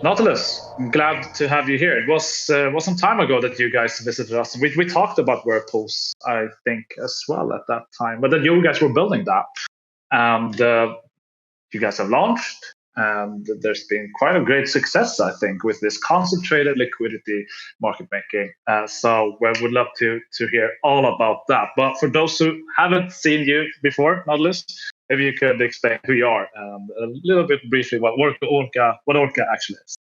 Nautilus, I'm glad to have you here. It was some time ago that you guys visited us. We talked about Whirlpools, I think, as well at that time. But then you guys were building that, and you guys have launched, and there's been quite a great success, I think, with this concentrated liquidity market making. So we would love to hear all about that. But for those who haven't seen you before, Nautilus, maybe you could explain who you are and a little bit briefly what Orca actually is.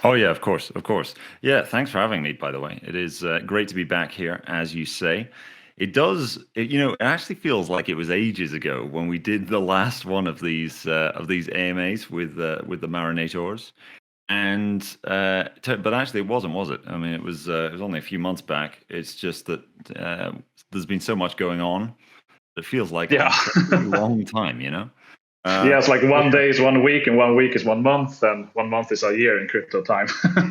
Oh yeah, of course, of course. Yeah, thanks for having me, by the way. It is great to be back here, as you say. It actually feels like it was ages ago when we did the last one of these AMAs with the Marinators. But actually, it wasn't, was it? I mean, it was only a few months back. It's just that there's been so much going on. It feels like Yeah. a long time, you know? Yeah, it's like one day is 1 week, and 1 week is 1 month, and 1 month is a year in crypto time.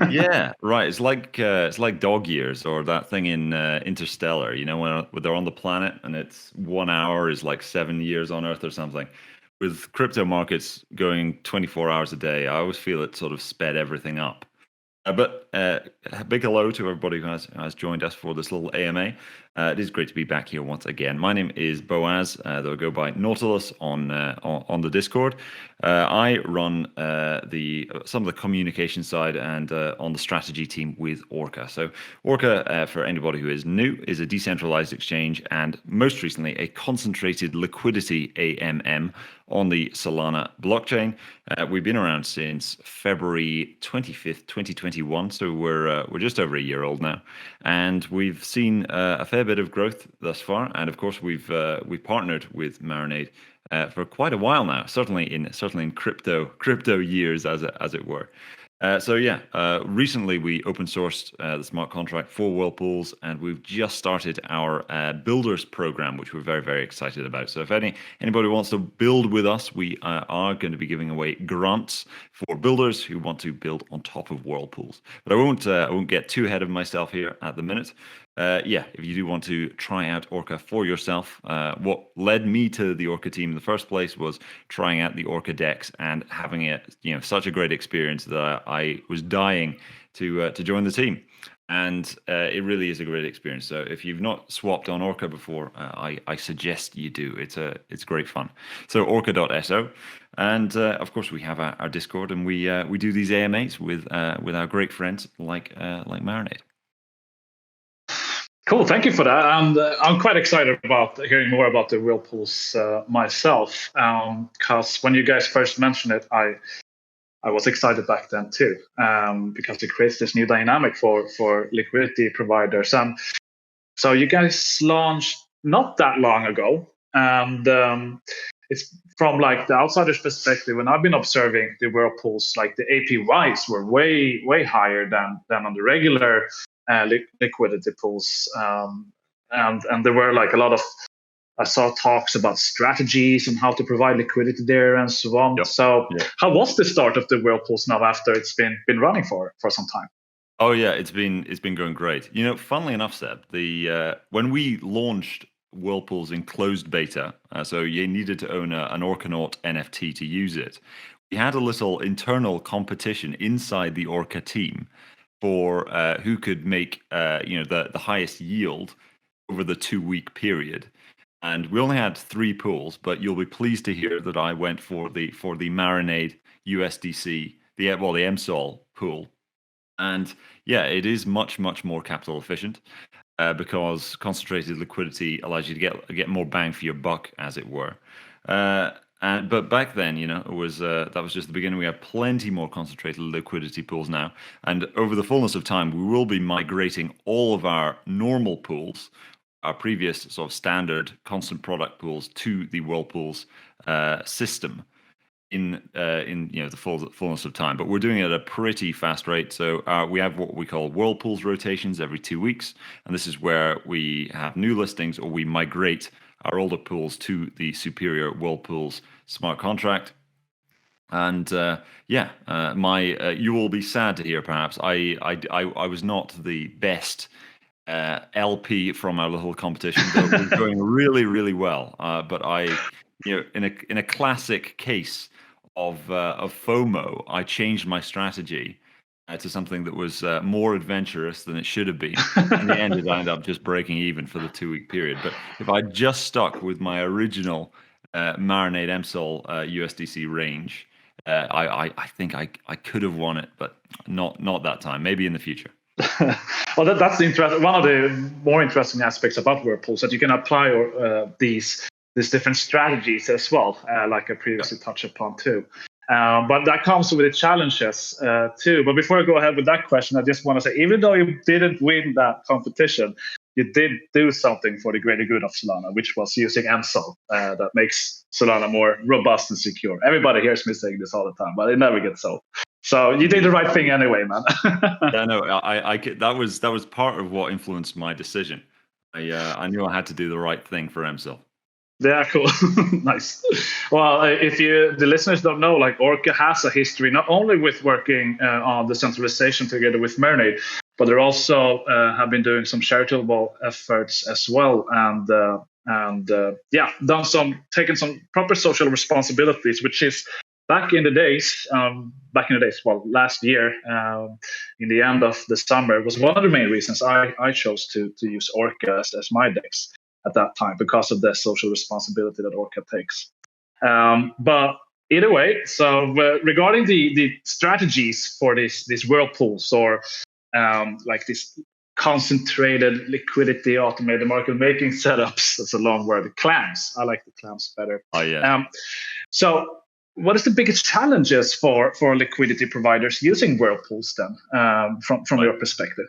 Yeah, right. It's like dog years or that thing in Interstellar. You know, when they're on the planet and it's 1 hour is like 7 years on Earth or something. With crypto markets going 24 hours a day, I always feel it sort of sped everything up. But a big hello to everybody who has joined us for this little AMA. It is great to be back here once again. My name is Boaz. They'll go by Nautilus on the Discord. I run some of the communication side and on the strategy team with Orca. So Orca, for anybody who is new, is a decentralized exchange and most recently a concentrated liquidity AMM on the Solana blockchain. We've been around since February 25th, 2021, so we're just over a year old now, and we've seen a fair bit of growth thus far. And of course, we've partnered with Marinade for quite a while now, certainly in crypto years, as it were. Recently we open sourced the smart contract for Whirlpools, and we've just started our builders program, which we're very, very excited about. So if anybody wants to build with us, we are going to be giving away grants for builders who want to build on top of Whirlpools. But I won't get too ahead of myself here at the minute. If you do want to try out Orca for yourself, what led me to the Orca team in the first place was trying out the Orca decks and having such a great experience that I was dying to join the team. And it really is a great experience. So if you've not swapped on Orca before, I suggest you do. It's great fun. So Orca.so, and of course we have our Discord, and we do these AMAs with our great friends like Marinade. Cool, thank you for that. And I'm quite excited about hearing more about the Whirlpools myself, because when you guys first mentioned it, I was excited back then too, because it creates this new dynamic for liquidity providers. And so you guys launched not that long ago, and it's from like the outsider's perspective. When I've been observing the Whirlpools, like the APYs were way higher than on the regular liquidity pools, and there were like a lot of, I saw talks about strategies and how to provide liquidity there and so on. Yep. So Yep. How was the start of the Whirlpools now after it's been running for some time? Oh yeah, it's been going great. You know, funnily enough, Seb, when we launched Whirlpools in closed beta, so you needed to own an Orcanaut NFT to use it. We had a little internal competition inside the Orca team for who could make the highest yield over the 2-week period. And we only had 3 pools, but you'll be pleased to hear that I went for the Marinade USDC, the MSOL pool. And yeah, it is much more capital efficient because concentrated liquidity allows you to get more bang for your buck, as it were. But back then, it was that was just the beginning. We have plenty more concentrated liquidity pools now, and over the fullness of time, we will be migrating all of our normal pools, our previous sort of standard constant product pools, to the Whirlpools system in the fullness of time. But we're doing it at a pretty fast rate. So we have what we call Whirlpools rotations every 2 weeks, and this is where we have new listings or we migrate our older pools to the superior Whirlpools smart contract. And you will be sad to hear, perhaps, I was not the best LP from our little competition, but it was going really well. But in a classic case of FOMO, I changed my strategy to something that was more adventurous than it should have been. In the end, it ended up just breaking even for the 2 week period. But if I just stuck with my original Marinade MSOL USDC range, I think I could have won it, but not that time. Maybe in the future. Well, that's one of the more interesting aspects about Whirlpools, that you can apply these different strategies as well, like I previously touched upon too. But that comes with its challenges too. But before I go ahead with that question, I just want to say, even though you didn't win that competition, you did do something for the greater good of Solana, which was using MSOL that makes Solana more robust and secure. Everybody hears me saying this all the time, but it never gets sold. So you did the right thing anyway, man. Yeah, no, that was part of what influenced my decision. I knew I had to do the right thing for MSOL. Yeah, cool. Nice. Well, if the listeners don't know, like, Orca has a history not only with working on decentralization together with Marinade, but they also have been doing some charitable efforts as well, and taken some proper social responsibilities, which is back in the days. Well, last year, in the end of the summer, was one of the main reasons I chose to use Orca as my DEX at that time, because of the social responsibility that Orca takes. But either way, so regarding the strategies for these Whirlpools, or like this concentrated liquidity automated market making setups, that's a long word, clams. I like the clams better. Oh yeah. So what is the biggest challenges for liquidity providers using Whirlpools then, from your perspective?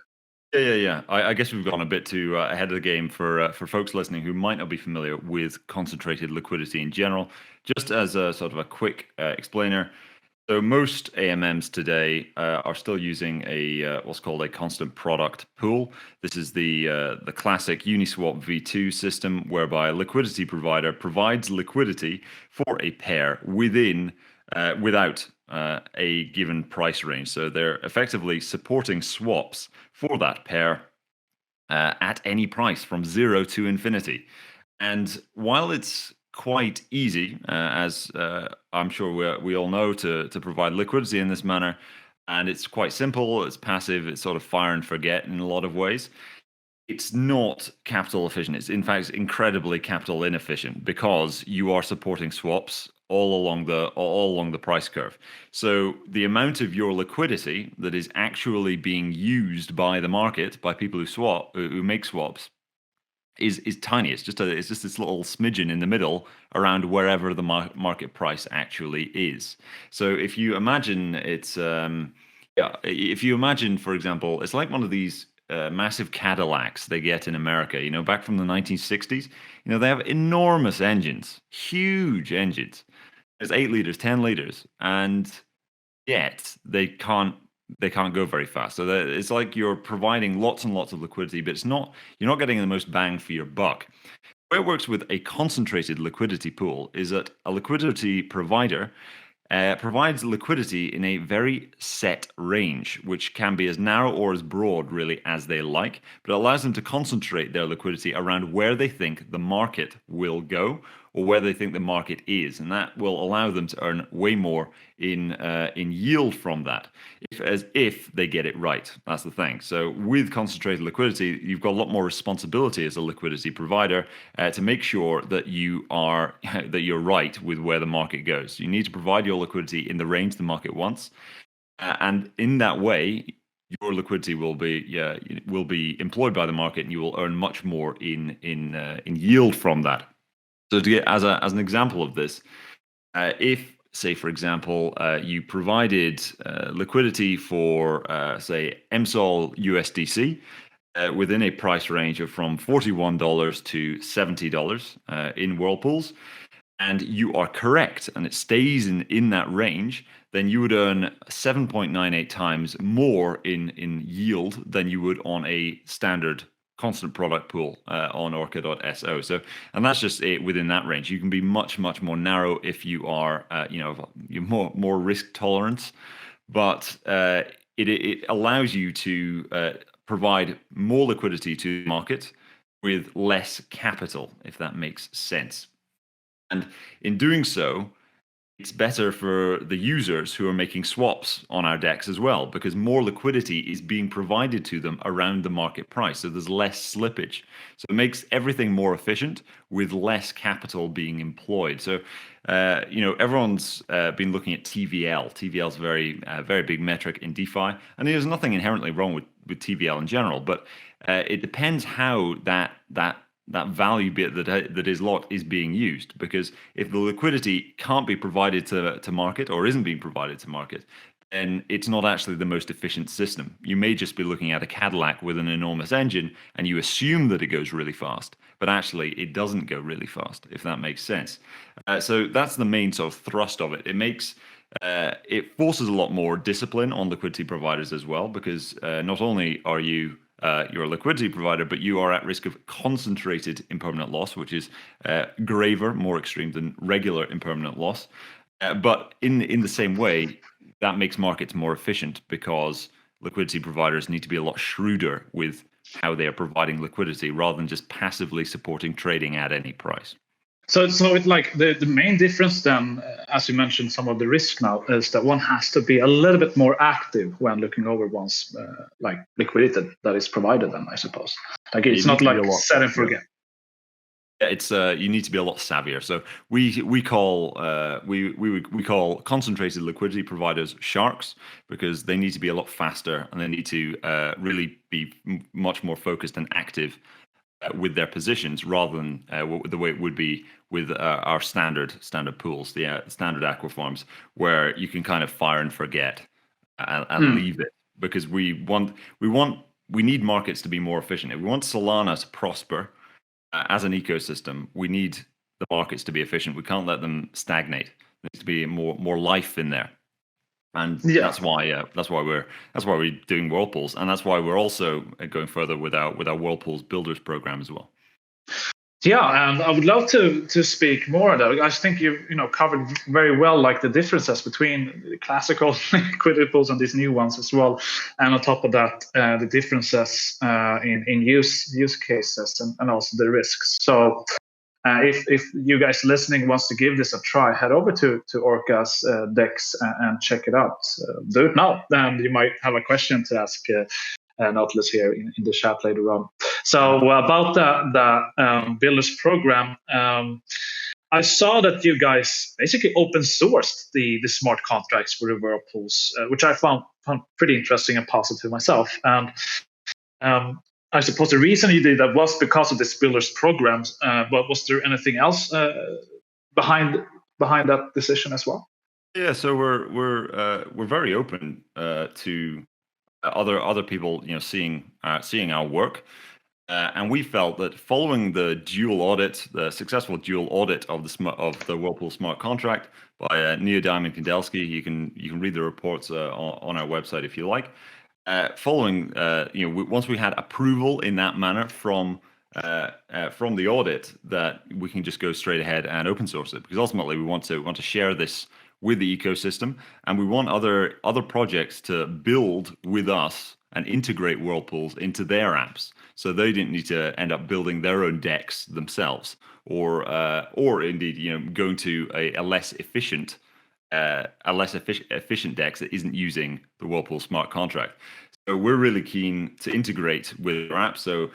Yeah. I guess we've gone a bit too ahead of the game for folks listening who might not be familiar with concentrated liquidity in general. Just as a sort of a quick explainer, so most AMMs today are still using a what's called a constant product pool. This is the classic Uniswap V2 system, whereby a liquidity provider provides liquidity for a pair without a given price range. So they're effectively supporting swaps for that pair at any price from 0 to infinity. And while it's quite easy, as I'm sure we all know, to provide liquidity in this manner, and it's quite simple, it's passive, it's sort of fire and forget in a lot of ways, it's not capital efficient. It's in fact incredibly capital inefficient, because you are supporting swaps all along the price curve. So the amount of your liquidity that is actually being used by the market, by people who make swaps, is tiny. It's just this little smidgen in the middle around wherever the market price actually is. So if you imagine if you imagine, for example, it's like one of these massive Cadillacs they get in America, back from the 1960s. They have enormous engines, huge engines. There's 8 liters, 10 liters, and yet they can't go very fast. So it's like you're providing lots and lots of liquidity, but you're not getting the most bang for your buck. The way it works with a concentrated liquidity pool is that a liquidity provider provides liquidity in a very set range, which can be as narrow or as broad, really, as they like, but it allows them to concentrate their liquidity around where they think the market will go, or where they think the market is, and that will allow them to earn way more in yield from that, if they get it right. That's the thing. So with concentrated liquidity, you've got a lot more responsibility as a liquidity provider to make sure that you're right with where the market goes. You need to provide your liquidity in the range the market wants, and in that way, your liquidity will be employed by the market, and you will earn much more in yield from that. So to get as an example of this, if, say, for example, you provided liquidity for, say, MSOL USDC within a price range of from $41 to $70 in Whirlpools, and you are correct, and it stays in that range, then you would earn 7.98 times more in yield than you would on a standard constant product pool on Orca.so. So, and that's just it within that range. You can be much more narrow if you are, you're more risk tolerance, but it allows you to provide more liquidity to the market with less capital, if that makes sense. And in doing so, it's better for the users who are making swaps on our DEX as well, because more liquidity is being provided to them around the market price. So there's less slippage. So it makes everything more efficient with less capital being employed. So, everyone's been looking at TVL. TVL is a very big metric in DeFi. And there's nothing inherently wrong with TVL in general, but it depends how that value bit that is locked is being used. Because if the liquidity can't be provided to market or isn't being provided to market, then it's not actually the most efficient system. You may just be looking at a Cadillac with an enormous engine and you assume that it goes really fast, but actually it doesn't go really fast, if that makes sense. So that's the main sort of thrust of it. It forces a lot more discipline on liquidity providers as well, because not only are you're a liquidity provider, but you are at risk of concentrated impermanent loss, which is graver, more extreme than regular impermanent loss. But in the same way, that makes markets more efficient, because liquidity providers need to be a lot shrewder with how they are providing liquidity rather than just passively supporting trading at any price. So it's like the main difference then, as you mentioned, some of the risk now is that one has to be a little bit more active when looking over one's like liquidity that is provided. Then I suppose, like it's not like set and forget. It's you need to be a lot savvier. So we call concentrated liquidity providers sharks, because they need to be a lot faster and they need to really be much more focused and active with their positions, rather than the way it would be with our standard pools, the standard aqua farms, where you can kind of fire and forget and leave it, because we need markets to be more efficient. If we want Solana to prosper as an ecosystem, we need the markets to be efficient. We can't let them stagnate. There needs to be more life in there. And that's why we're doing Whirlpools, and that's why we're also going further with our Whirlpools Builders program as well. Yeah, and I would love to speak more on that. I think you covered very well, like the differences between the classical liquidity pools and these new ones as well, and on top of that, the differences in use cases and also the risks. So. If you guys listening wants to give this a try, head over to Orca's DEX and check it out. Do it now, and you might have a question to ask Nautilus here in the chat later on. So about the Builders program, I saw that you guys basically open sourced the smart contracts for the Whirlpools, which I found pretty interesting and positive myself. And I suppose the reason you did that was because of this Builders programs, but was there anything else behind that decision as well? Yeah, so we're very open to other people, seeing our work, and we felt that following the successful dual audit of the Whirlpool smart contract by Neo Diamond Kandelski, you can read the reports on our website if you like. Following, once we had approval in that manner from the audit, that we can just go straight ahead and open source it, because ultimately we want to share this with the ecosystem, and we want other projects to build with us and integrate Whirlpools into their apps, so they didn't need to end up building their own decks themselves, or indeed going to a less efficient DEX that isn't using the Whirlpool smart contract. So we're really keen to integrate with our app. So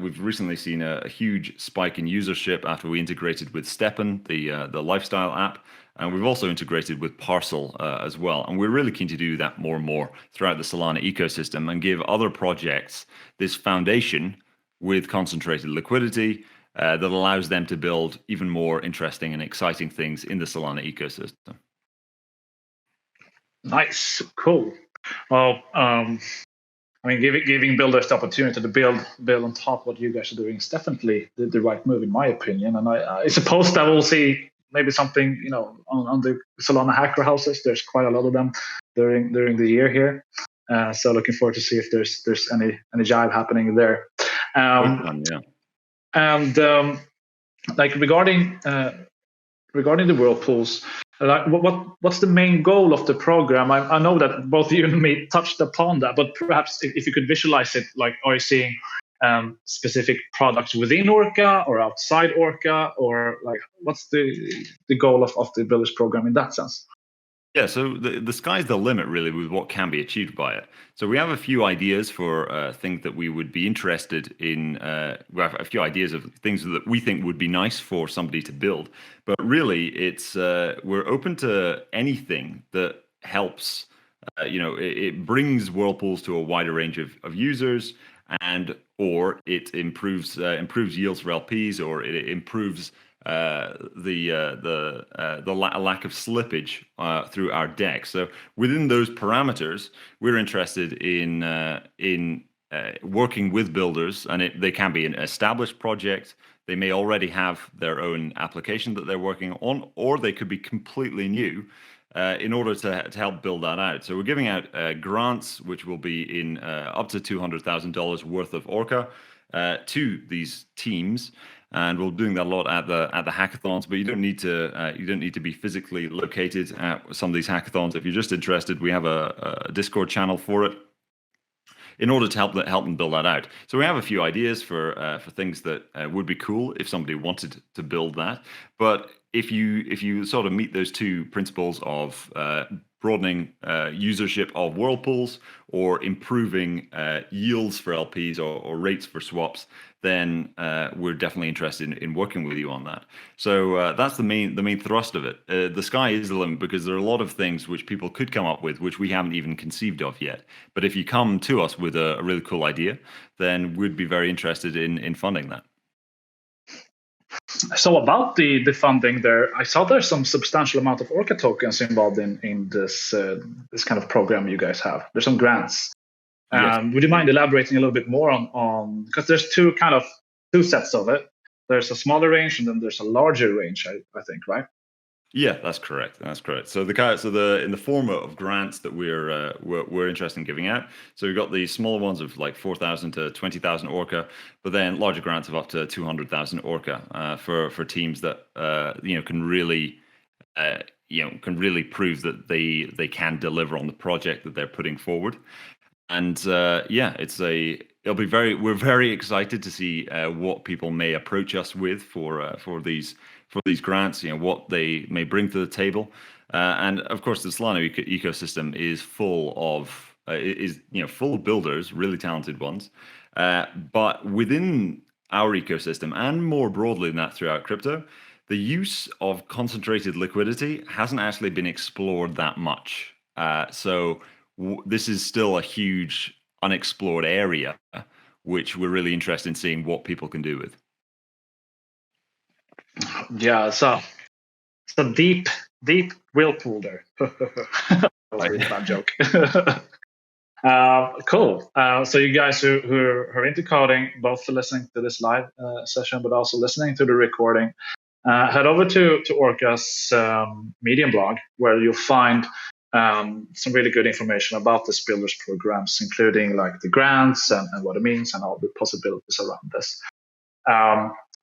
we've recently seen a huge spike in usership after we integrated with Steppen, the lifestyle app, and we've also integrated with Parcel as well. And we're really keen to do that more and more throughout the Solana ecosystem, and give other projects this foundation with concentrated liquidity that allows them to build even more interesting and exciting things in the Solana ecosystem. Nice, cool. Well, giving builders the opportunity to build on top of what you guys are doing is definitely the right move, in my opinion. And I suppose that we'll see maybe something, on the Solana hacker houses. There's quite a lot of them during the year here. So looking forward to see if there's any jive happening there. And like regarding the Whirlpools, like what's the main goal of the program? I know that both you and me touched upon that, but perhaps if you could visualize it, like, are you seeing specific products within Orca or outside Orca, or like what's the goal of the Builders program in that sense? Yeah, so the sky's the limit really with what can be achieved by it. So we have a few ideas for things that we would be interested in. We have a few ideas of things that we think would be nice for somebody to build. But really, it's we're open to anything that helps. It brings Whirlpools to a wider range of users, and or it improves yields for LPs, or it improves lack of slippage through our deck. So within those parameters, we're interested in working with builders, and they can be an established project. They may already have their own application that they're working on, or they could be completely new. In order to help build that out. So we're giving out grants, which will be in up to $200,000 worth of Orca to these teams. And we're doing that a lot at the hackathons, but you don't need to be physically located at some of these hackathons. If you're just interested, we have a Discord channel for it, in order to help them build that out. So we have a few ideas for things that would be cool if somebody wanted to build that. But if you sort of meet those two principles of broadening usership of Whirlpools or improving yields for LPs or rates for swaps, then we're definitely interested in working with you on that. So that's the main thrust of it. The sky is the limit, because there are a lot of things which people could come up with which we haven't even conceived of yet. But if you come to us with a really cool idea, then we'd be very interested in funding that. So about the funding there, I saw there's some substantial amount of Orca tokens involved in this kind of program you guys have. There's some grants. Yes. Would you mind elaborating a little bit more on because there's two sets of it. There's a smaller range and then there's a larger range, I think, right? Yeah, that's correct. That's correct. So in the form of grants that we're interested in giving out. So we've got the smaller ones of like 4,000 to 20,000 Orca, but then larger grants of up to 200,000 Orca for teams that can really prove that they can deliver on the project that they're putting forward. And we're very excited to see what people may approach us with for these grants, what they may bring to the table. And of course, the Solana ecosystem is full of builders, really talented ones. But within our ecosystem, and more broadly than that throughout crypto, the use of concentrated liquidity hasn't actually been explored that much. This is still a huge unexplored area, which we're really interested in seeing what people can do with. Yeah, so deep Whirlpool there. That was a really bad joke. Cool. So you guys who are into coding, both for listening to this live session, but also listening to the recording, head over to Orca's Medium blog, where you'll find some really good information about this builders programs, including like the grants and what it means and all the possibilities around this.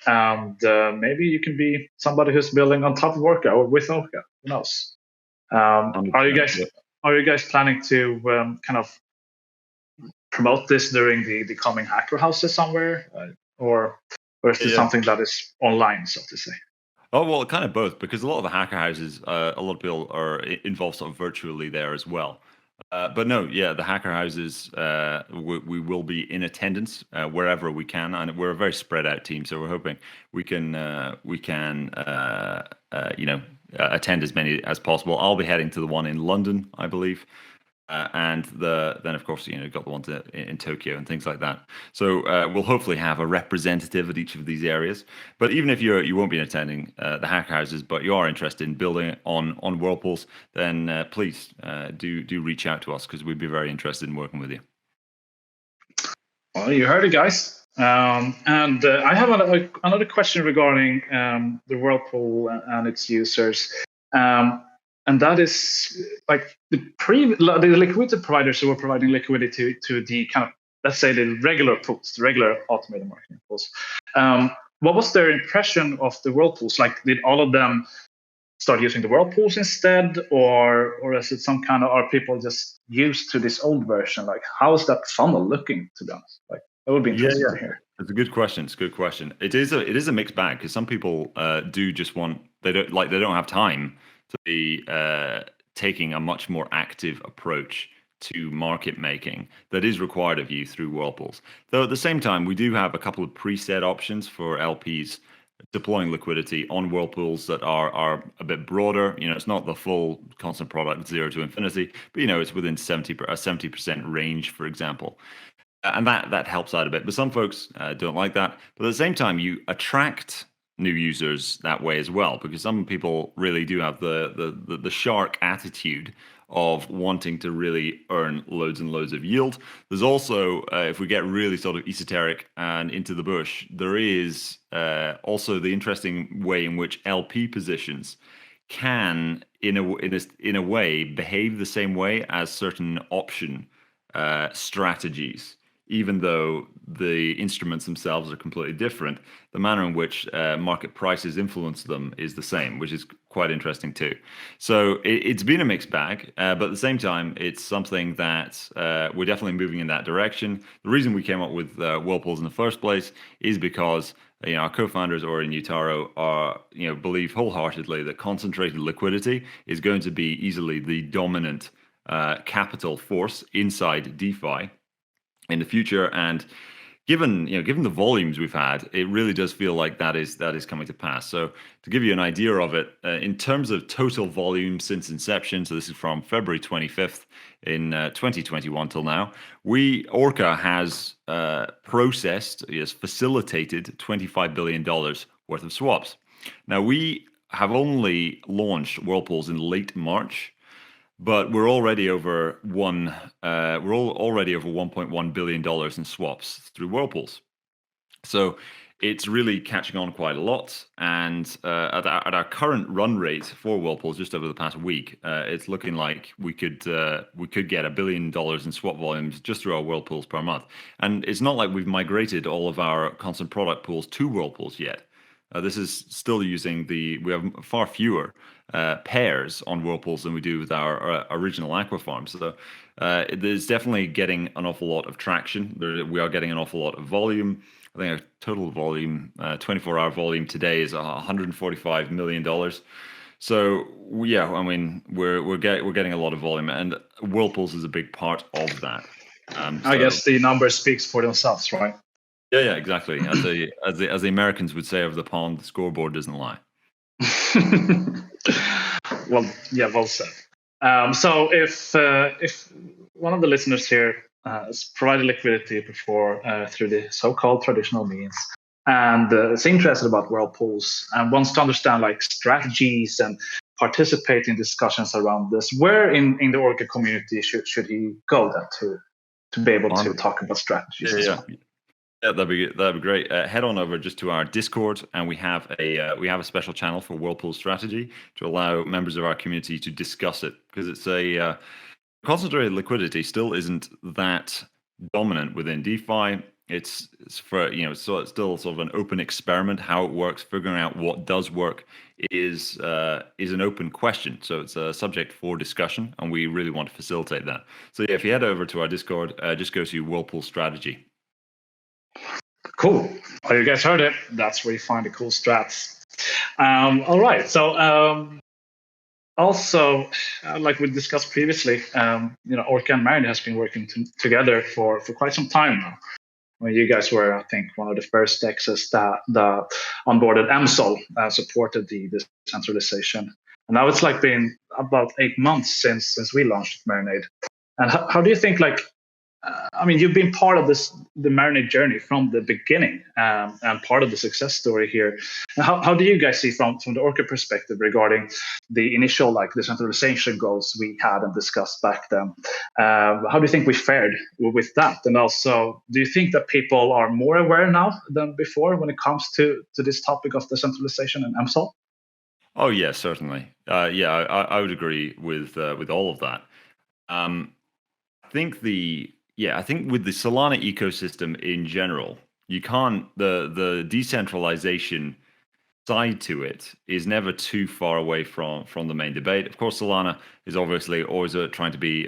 Maybe you can be somebody who's building on top of Orca or with Orca. Who knows? Are you guys planning to kind of promote this during the coming hacker houses somewhere, or is this something that is online, so to say? Oh, well, kind of both, because a lot of the hacker houses, a lot of people are involved sort of virtually there as well. But no, yeah, the hacker houses, we will be in attendance wherever we can, and we're a very spread out team, so we're hoping we can attend as many as possible. I'll be heading to the one in London, I believe. And then of course got the ones in Tokyo and things like that. So we'll hopefully have a representative at each of these areas. But even if you won't be attending the hacker houses, but you are interested in building on Whirlpools, then please do reach out to us, because we'd be very interested in working with you. Well, you heard it, guys. And I have another question regarding the Whirlpool and its users. And that is like the liquidity providers who were providing liquidity to the kind of, let's say, the regular pools, the regular automated marketing pools. What was their impression of the Whirlpools? Like, did all of them start using the Whirlpools instead, or is it are people just used to this old version? Like, how is that funnel looking, to be honest? Like, That would be Yeah, interesting yeah. to hear. It's a good question. It's a good question. It is a mixed bag because some people do just want they don't have time to be taking a much more active approach to market making that is required of you through Whirlpools. Though at the same time, we do have a couple of preset options for LPs deploying liquidity on Whirlpools that are a bit broader. It's not the full constant product 0 to infinity, but it's within 70% range, for example. And that helps out a bit. But some folks don't like that. But at the same time, you attract new users that way as well, because some people really do have the shark attitude of wanting to really earn loads and loads of yield. There's also, if we get really sort of esoteric and into the bush, there is also the interesting way in which LP positions can, in a way, behave the same way as certain option strategies, even though the instruments themselves are completely different. The manner in which market prices influence them is the same, which is quite interesting too. So it's been a mixed bag, but at the same time, it's something that we're definitely moving in that direction. The reason we came up with Whirlpools in the first place is because our co-founders, Ori and Yutaro, believe wholeheartedly that concentrated liquidity is going to be easily the dominant capital force inside DeFi in the future. And given the volumes we've had, it really does feel like that is coming to pass. So to give you an idea of it, in terms of total volume since inception, so this is from February 25th in 2021 till now, Orca has processed, yes, facilitated $25 billion worth of swaps. Now, we have only launched Whirlpools in late March, but we're already over $1.1 billion in swaps through Whirlpools. So it's really catching on quite a lot. And at our current run rate for Whirlpools, just over the past week, it's looking like we could get $1 billion in swap volumes just through our Whirlpools per month. And it's not like we've migrated all of our constant product pools to Whirlpools yet. This is still using we have far fewer pairs on Whirlpools than we do with our original Aqua farms. So there's definitely getting an awful lot of traction. We are getting an awful lot of volume. I think our total volume, 24-hour volume today is $145 million. So yeah, I mean we're getting a lot of volume, and Whirlpools is a big part of that. I guess the number speaks for themselves, right? Yeah, exactly. As the Americans would say over the pond, the scoreboard doesn't lie. Well, yeah, well said. So if one of the listeners here has provided liquidity before through the so-called traditional means, and is interested about Whirlpools and wants to understand like strategies and participate in discussions around this, where in the Orca community should he go then to be able to talk about strategies as well? Yeah, that'd be great. Head on over just to our Discord, and we have a special channel for Whirlpool strategy to allow members of our community to discuss it, because it's concentrated liquidity still isn't that dominant within DeFi. It's still sort of an open experiment. How it works, figuring out what does work is an open question. So it's a subject for discussion, and we really want to facilitate that. So yeah, if you head over to our Discord, just go to Whirlpool strategy. Cool. Well, you guys heard it. That's where you find the cool strats. All right. So also, like we discussed previously, Orca and Marinade has been working together for quite some time now. When you guys were, I think, one of the first DEXs that onboarded AMSOL supported the decentralization. And now it's like been about 8 months since we launched Marinade. And how do you think, like, I mean, you've been part of the Marinade journey from the beginning, and part of the success story here. How do you guys see from the Orca perspective regarding the initial like decentralization goals we had and discussed back then? How do you think we fared with that? And also, do you think that people are more aware now than before when it comes to this topic of decentralization and AMSOL? Oh yeah, certainly. Yeah, I would agree with all of that. I think with the Solana ecosystem in general, you can't the decentralization side to it is never too far away from the main debate. Of course, Solana is obviously always trying to be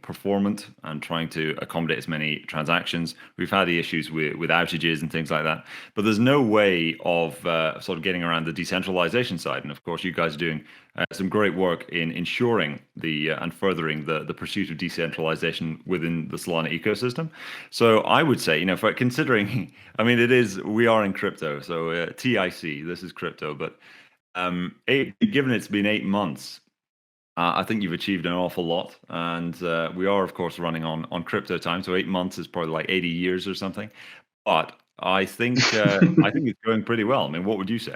performant and trying to accommodate as many transactions. We've had the issues with outages and things like that, but there's no way of sort of getting around the decentralization side. And of course, you guys are doing some great work in ensuring and furthering the pursuit of decentralization within the Solana ecosystem. So I would say, for considering, I mean, we are in crypto, so TIC, this is crypto, but given it's been 8 months, I think you've achieved an awful lot, and we are, of course, running on crypto time. So 8 months is probably like 80 years or something. But I think it's going pretty well. I mean, what would you say?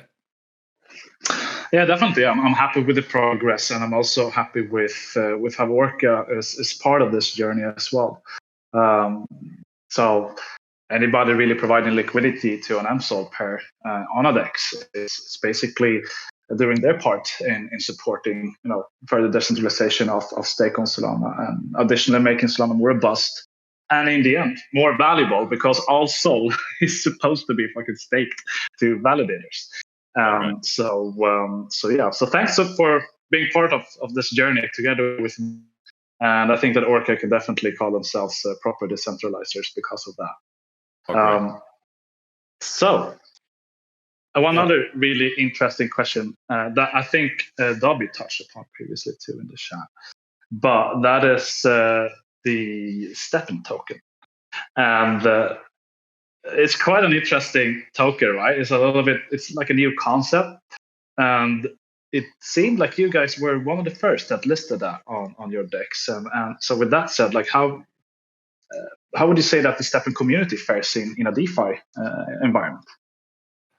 Yeah, definitely. I'm happy with the progress, and I'm also happy with how Orca is part of this journey as well. So anybody really providing liquidity to an AMSOL pair on a DEX is basically doing their part in supporting further decentralization of stake on Solana, and additionally making Solana more robust, and in the end more valuable, because all SOL is supposed to be fucking staked to validators. Right. So thanks for being part of this journey together with me. And I think that Orca can definitely call themselves proper decentralizers because of that. Okay. So one other really interesting question that I think Dobby touched upon previously too in the chat, but that is the STEPN token. And it's quite an interesting token, right? It's like a new concept. And it seemed like you guys were one of the first that listed that on your DEX. And so with that said, like how would you say that the STEPN community fares in a DeFi environment?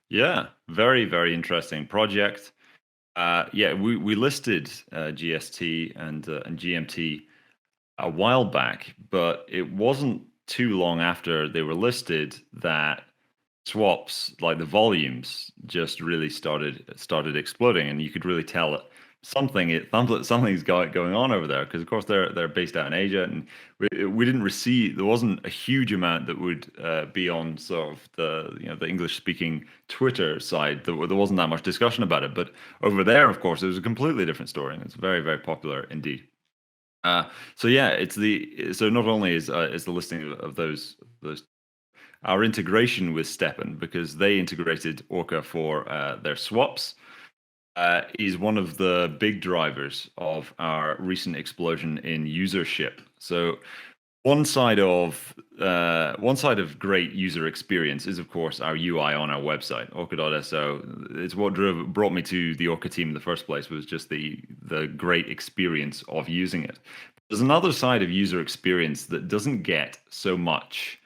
Yeah, very, very interesting project. We listed GST and GMT a while back, but it wasn't too long after they were listed that swaps, like the volumes, just really started exploding, and you could really tell that something's going on over there, because of course they're based out in Asia, and we didn't receive, there wasn't a huge amount that would be on sort of the English speaking Twitter side. There wasn't that much discussion about it, but over there, of course, it was a completely different story, and it's very, very popular indeed. So not only is the listing of those our integration with STEPN, because they integrated Orca for their swaps, is one of the big drivers of our recent explosion in usership. So one side of great user experience is, of course, our UI on our website, orca.so. It's what brought me to the Orca team in the first place, was just the great experience of using it. There's another side of user experience that doesn't get so much.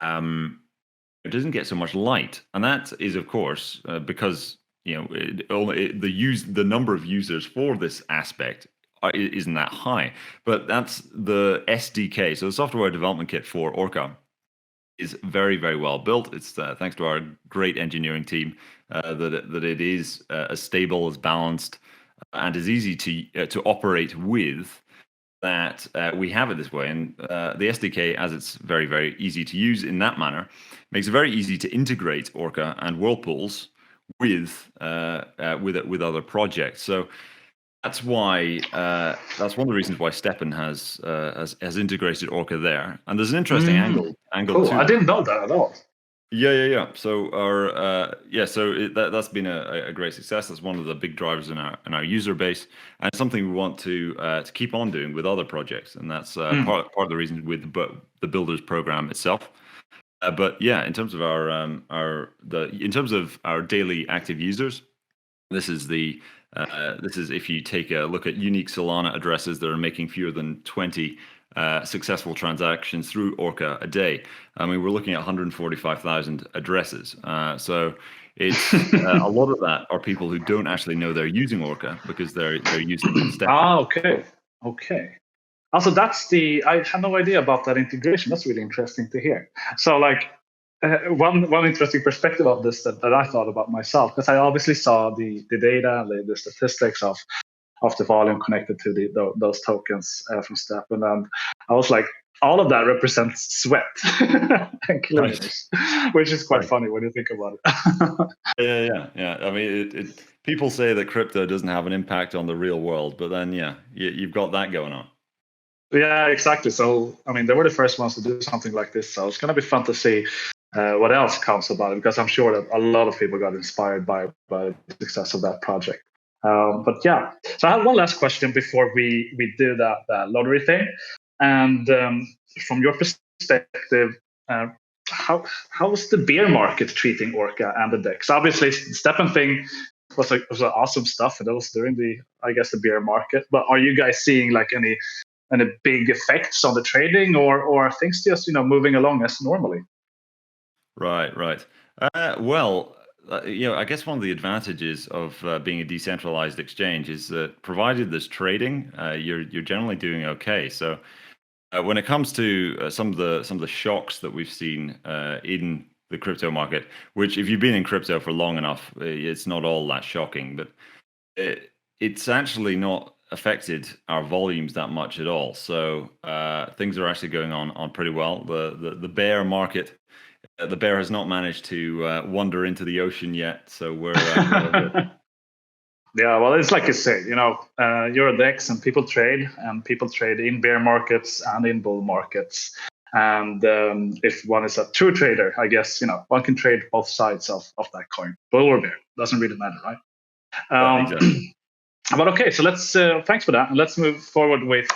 It doesn't get so much light, and that is, of course, because the number of users for this aspect isn't that high. But that's the SDK, so the software development kit for Orca, is very, very well built. It's thanks to our great engineering team that it is as stable, as balanced, and as easy to operate with. That we have it this way, and the SDK, as it's very, very easy to use in that manner, makes it very easy to integrate Orca and Whirlpools with other projects. So that's why that's one of the reasons why STEPN has integrated Orca there. And there's an interesting angle cool. too. I didn't know that at all. Yeah. So that's been a great success. That's one of the big drivers in our user base, and something we want to keep on doing with other projects. And that's part of the reason with the Builders program itself. But yeah, in terms of our daily active users, this is if you take a look at unique Solana addresses that are making fewer than 20 successful transactions through Orca a day. I mean, we're looking at 145,000 addresses. So it's a lot of that are people who don't actually know they're using Orca, because they're using STEPN. Okay. Also, I had no idea about that integration. That's really interesting to hear. So, like, one interesting perspective of this that I thought about myself, because I obviously saw the data and the statistics of the volume connected to those tokens from STEPN, and I was like, all of that represents sweat and Right. kilometers, which is quite Right. funny when you think about it. Yeah. I mean, people say that crypto doesn't have an impact on the real world, but then, yeah, you've got that going on. Yeah, exactly. So, I mean, they were the first ones to do something like this. So it's going to be fun to see what else comes about it, because I'm sure that a lot of people got inspired by the success of that project. But yeah, so I have one last question before we do that lottery thing. And from your perspective, uh, how's the beer market treating Orca and the decks? Obviously, the Steppen thing was awesome stuff, and that was during the beer market. But are you guys seeing like any big effects on the trading, or are things just moving along as normally? Right. Well, I guess one of the advantages of being a decentralized exchange is that provided there's trading, you're generally doing okay. So when it comes to some of the shocks that we've seen in the crypto market, which if you've been in crypto for long enough, it's not all that shocking, but it's actually not affected our volumes that much at all. So things are actually going on pretty well. The bear market, the bear has not managed to wander into the ocean yet, so we're all good. Yeah, well, it's like you say, you're a DEX, and people trade in bear markets and in bull markets. And if one is a true trader, I guess, one can trade both sides of that coin, bull or bear. Doesn't really matter, right? Yeah, Um, exactly. but okay, so let's thanks for that, and let's move forward with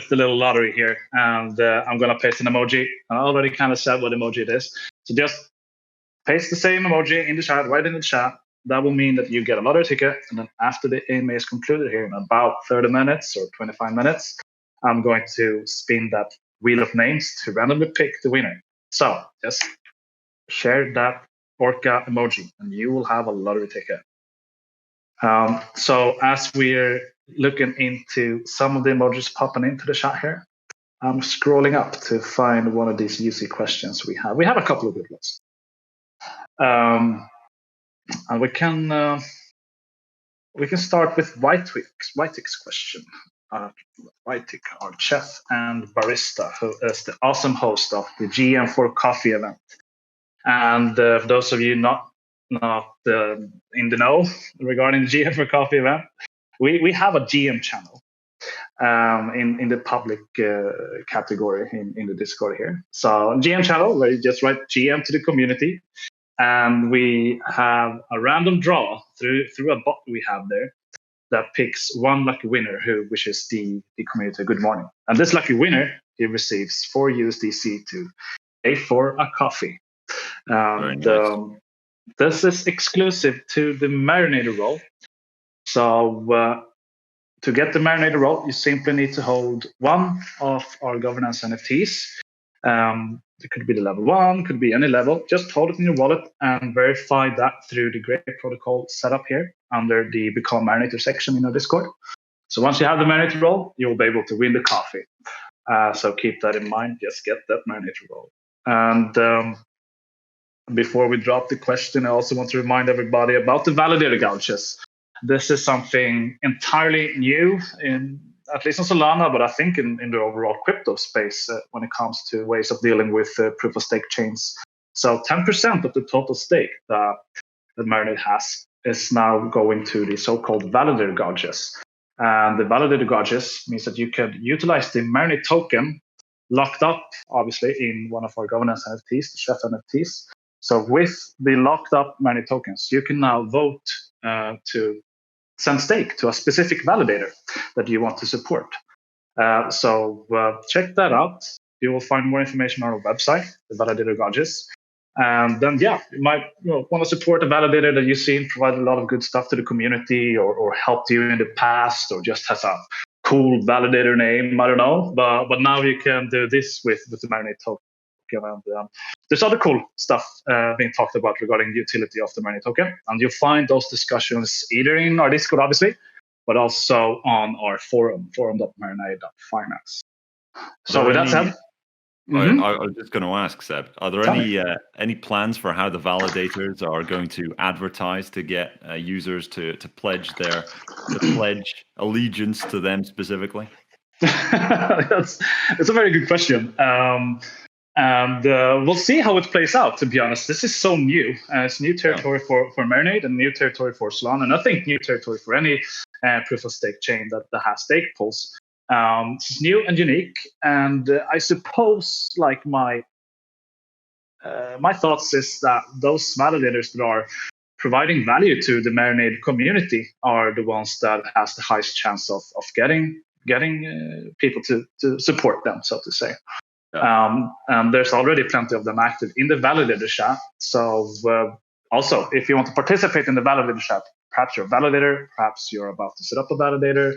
the little lottery here. And I'm gonna paste an emoji. I already kind of said what emoji it is, so just paste the same emoji in the chat, right in the chat. That will mean that you get a lottery ticket. And then after the AMA is concluded here in about 30 minutes or 25 minutes, I'm going to spin that wheel of names to randomly pick the winner. So just share that Orca emoji and you will have a lottery ticket. So as we're looking into some of the emojis popping into the chat here, I'm scrolling up to find one of these UC questions we have. We have a couple of good ones. And we can start with Whitewick's question. Whitewick, our chef and barista, who is the awesome host of the GM for Coffee event. And for those of you not in the know regarding the GM for Coffee event, we have a GM channel in the public category in the Discord here. So GM channel where you just write GM to the community. And we have a random draw through a bot we have there that picks one lucky winner who wishes the community a good morning. And this lucky winner, he receives 4 USDC to pay for a coffee. Very And nice. this is exclusive to the Marinade role. So to get the Marinade role, you simply need to hold one of our governance NFTs. It could be the level 1, could be any level. Just hold it in your wallet and verify that through the Great Protocol setup here under the Become Marinator section in our Discord. So once you have the Marinator role, you'll be able to win the coffee. So keep that in mind. Just get that Marinator role. And before we drop the question, I also want to remind everybody about the validator gouges. This is something entirely new at least on Solana, but I think in the overall crypto space when it comes to ways of dealing with proof of stake chains. So 10% of the total stake that Marinade has is now going to the so-called validator gouges. And the validator gouges means that you could utilize the Marinade token locked up, obviously, in one of our governance NFTs, the Chef NFTs. So with the locked up Marinade tokens, you can now vote to send stake to a specific validator that you want to support. So check that out. You will find more information on our website, the validator gouges. And then, you might want to support a validator that you've seen provide a lot of good stuff to the community or helped you in the past or just has a cool validator name. I don't know. But now you can do this with the Marinade token. And there's other cool stuff being talked about regarding the utility of the Marinade token. And you'll find those discussions either in our Discord, obviously, but also on our forum.marinade.finance. So with that said, I was just going to ask, Seb, are there any plans for how the validators are going to advertise to get users to pledge allegiance to them specifically? That's a very good question. And we'll see how it plays out, to be honest. This is so new. It's new territory for Marinade and new territory for Solana. And I think new territory for any proof of stake chain that has stake pools. It's new and unique. And I suppose like my thoughts is that those validators that are providing value to the Marinade community are the ones that has the highest chance of getting people to support them, so to say. And there's already plenty of them active in the validator chat. So also, if you want to participate in the validator chat, perhaps you're a validator, perhaps you're about to set up a validator,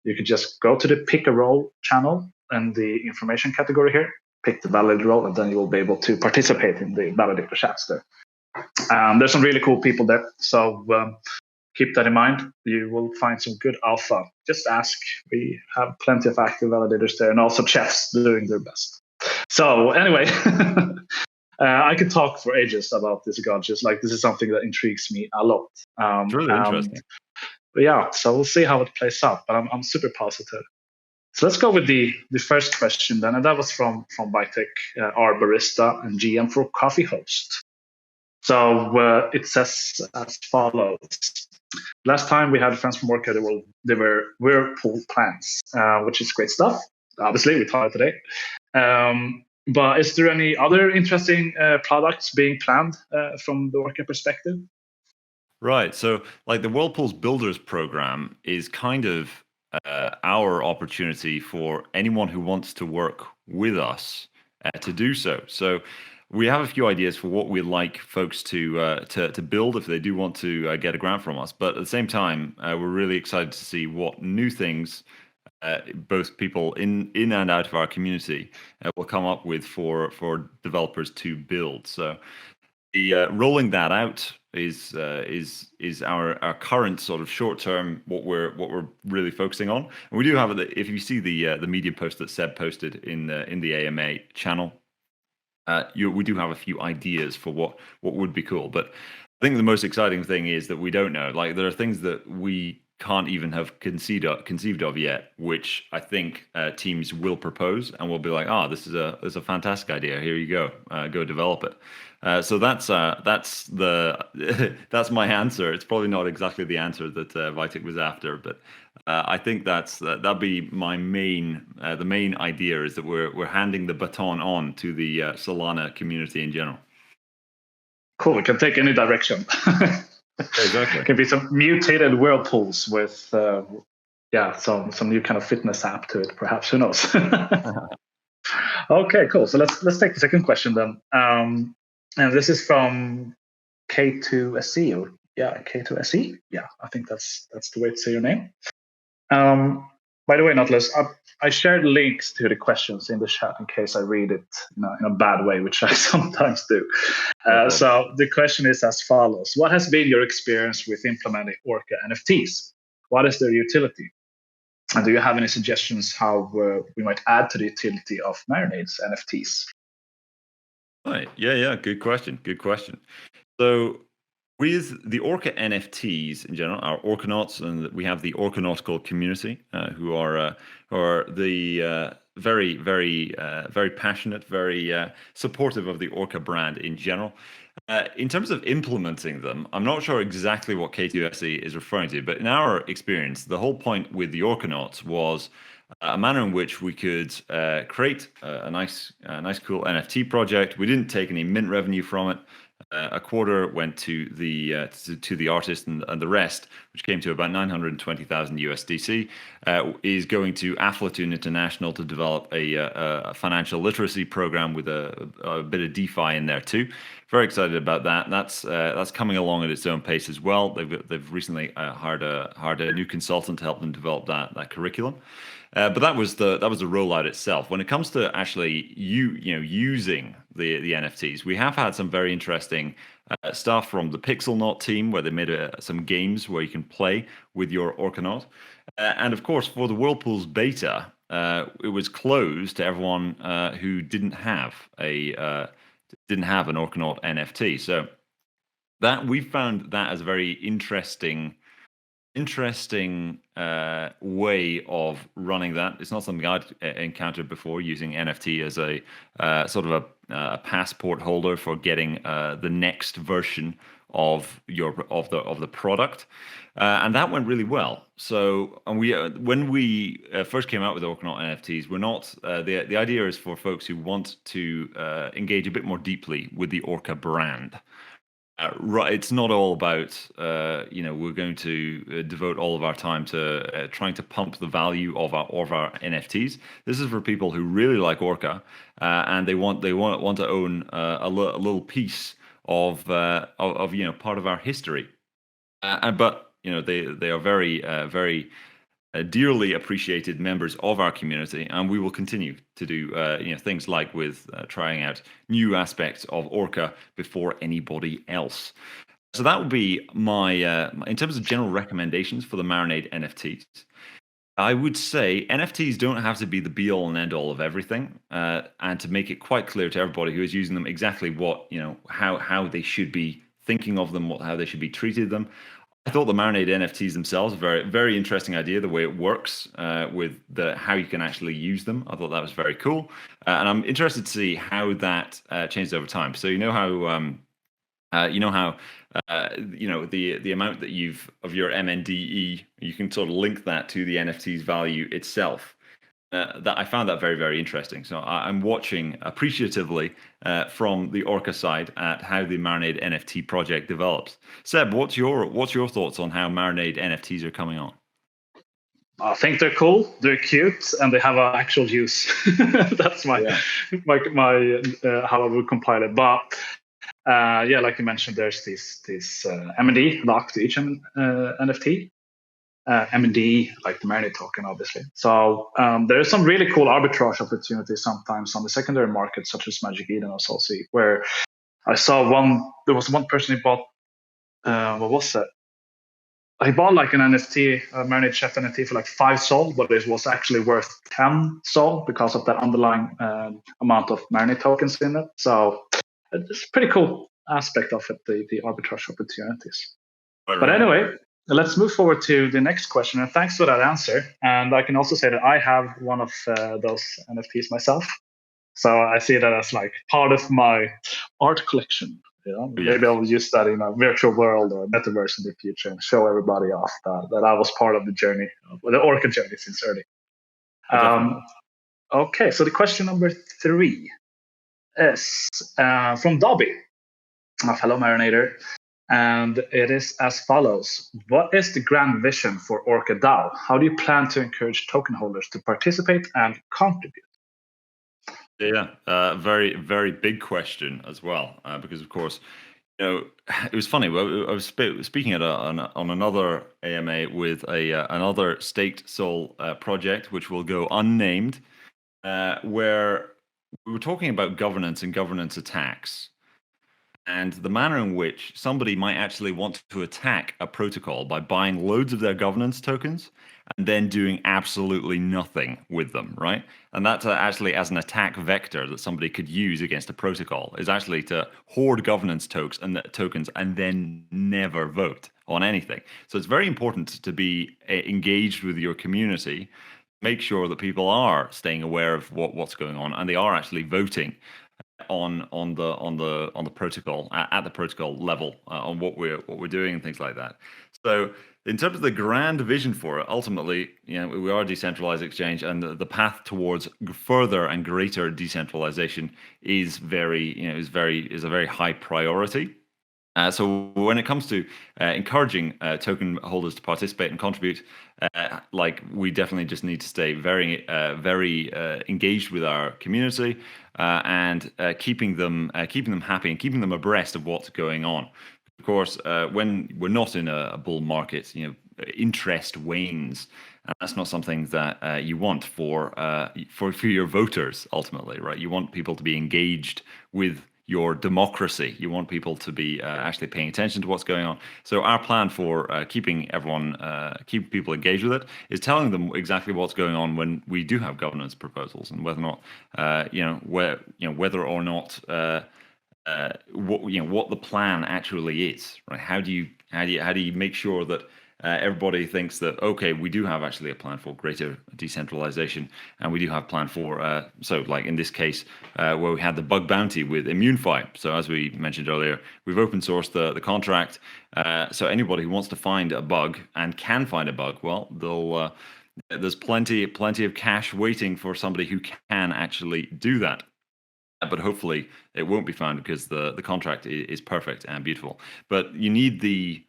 you could just go to the pick a role channel and the information category here, pick the validator role, and then you will be able to participate in the validator chats there. There's some really cool people there. So keep that in mind. You will find some good alpha. Just ask. We have plenty of active validators there and also chefs doing their best. So anyway, I could talk for ages about this gotchas. Like this is something that intrigues me a lot. It's really interesting. But yeah, so we'll see how it plays out. But I'm super positive. So let's go with the first question then. And that was from Vitek, our barista and GM for Coffee Host. So it says as follows. Last time we had friends from Orca, there were Whirlpool plans, which is great stuff. Obviously, we talked today. But is there any other interesting products being planned from the Orca perspective? Right. So like the Whirlpool's Builders program is kind of our opportunity for anyone who wants to work with us to do so. So we have a few ideas for what we'd like folks to build if they do want to get a grant from us. But at the same time, we're really excited to see what new things both people in and out of our community will come up with for developers to build. So the rolling that out is our current sort of short term what we're really focusing on. And we do have if you see the Medium post that Seb posted in the AMA channel. We do have a few ideas for what would be cool, but I think the most exciting thing is that we don't know. Like there are things that we can't even have conceived of yet, which I think teams will propose and will be like, this is a fantastic idea. Here you go, go develop it. So that's that's my answer. It's probably not exactly the answer that Vitek was after, but I think that'd be my the main idea is that we're handing the baton on to the Solana community in general. Cool. It can take any direction. Exactly. It can be some mutated whirlpools with some new kind of fitness app to it. Perhaps, who knows? Okay, cool. So let's take the second question then. And this is from K2SE or K2SE. Yeah, I think that's the way to say your name. By the way, Nautilus, I shared links to the questions in the chat in case I read it in a bad way, which I sometimes do. So the question is as follows. What has been your experience with implementing Orca NFTs? What is their utility? And do you have any suggestions how we might add to the utility of Marinade's NFTs? Right. Yeah. Good question. So with the Orca NFTs in general, our Orcanauts, and we have the Orcanautical community who are the very, very, very passionate, very supportive of the Orca brand in general. In terms of implementing them, I'm not sure exactly what K2SE is referring to, but in our experience, the whole point with the Orcanauts was a manner in which we could create a nice, cool NFT project. We didn't take any mint revenue from it. A quarter went to the artist, and the rest, which came to about 920,000 USDC, is going to Aflatun International to develop a financial literacy program with a bit of DeFi in there too. Very excited about that. That's coming along at its own pace as well. They've recently hired a new consultant to help them develop that curriculum. But that was the rollout itself. When it comes to actually using the NFTs, we have had some very interesting stuff from the Pixelnaut team where they made some games where you can play with your Orcanaut. And of course, for the Whirlpool's beta, it was closed to everyone who didn't have an Orcanaut NFT. So that we found that as a very interesting interesting way of running that. It's not something I'd encountered before, using NFT as a sort of a passport holder for getting the next version of the product, and that went really well. So, and we when we first came out with Orca NFTs, we're not the idea is for folks who want to engage a bit more deeply with the Orca brand. Right, it's not all about we're going to devote all of our time to trying to pump the value of our NFTs. This is for people who really like Orca, and they want to own a little piece of part of our history. But they are very dearly appreciated members of our community, and we will continue to do things like with trying out new aspects of Orca before anybody else. So that would be my in terms of general recommendations for the Marinade NFTs. I would say NFTs don't have to be the be all and end all of everything, and to make it quite clear to everybody who is using them exactly what how they should be thinking of them, how they should be treated them. I thought the Marinade NFTs themselves, very very interesting idea, the way it works with the how you can actually use them. I thought that was very cool, and I'm interested to see how that changes over time. So the amount that you've of your MNDE, you can sort of link that to the NFT's value itself. That I found that very very interesting. So I'm watching appreciatively from the Orca side at how the Marinade NFT project develops. Seb, what's your thoughts on how Marinade NFTs are coming on? I think they're cool, they're cute, and they have an actual use. That's my how I would compile it. But like you mentioned, there's this M&D locked to each NFT. M&D, like the Marinade token, obviously. So there's some really cool arbitrage opportunities sometimes on the secondary market, such as Magic Eden or Solcy, where I saw there was one person who bought, what was it? He bought like an NFT, a Marinade Chef NFT for like 5 Sol, but it was actually worth 10 Sol because of that underlying amount of Marinade tokens in it. So it's a pretty cool aspect of it, the arbitrage opportunities. Right. But anyway, let's move forward to the next question. And thanks for that answer. And I can also say that I have one of those NFTs myself. So I see that as like part of my art collection. Maybe I'll use that in a virtual world or metaverse in the future and show everybody off that I was part of the journey, the Orca journey since early. Okay, so the question number 3 is from Dobby, a fellow Marinator. And it is as follows. What is the grand vision for Orca DAO? How do you plan to encourage token holders to participate and contribute? Yeah, very, very big question as well, because of course, it was funny. I was speaking on another AMA with another staked Sol project, which will go unnamed, where we were talking about governance and governance attacks, and the manner in which somebody might actually want to attack a protocol by buying loads of their governance tokens and then doing absolutely nothing with them, right? And that's actually as an attack vector that somebody could use against a protocol, is actually to hoard governance tokens and then never vote on anything. So it's very important to be engaged with your community, make sure that people are staying aware of what's going on and they are actually voting on the protocol at the protocol level on what we're doing and things like that. So in terms of the grand vision for it, ultimately, we are a decentralized exchange, and the path towards further and greater decentralization is a very high priority. So when it comes to encouraging token holders to participate and contribute, we definitely just need to stay very engaged with our community and keeping them happy and keeping them abreast of what's going on. Of course, when we're not in a bull market, interest wanes, and that's not something that you want for your voters ultimately, right? You want people to be engaged with your democracy. You want people to be actually paying attention to what's going on. So our plan for keeping people engaged with it is telling them exactly what's going on when we do have governance proposals, and whether or not what the plan actually is, right? How do you make sure that everybody thinks that, okay, we do have actually a plan for greater decentralization, and we do have a plan for, so like in this case, where we had the bug bounty with ImmuneFi. So as we mentioned earlier, we've open sourced the contract. So anybody who wants to find a bug and can find a bug, well, there's plenty of cash waiting for somebody who can actually do that. But hopefully it won't be found because the contract is perfect and beautiful. But you need the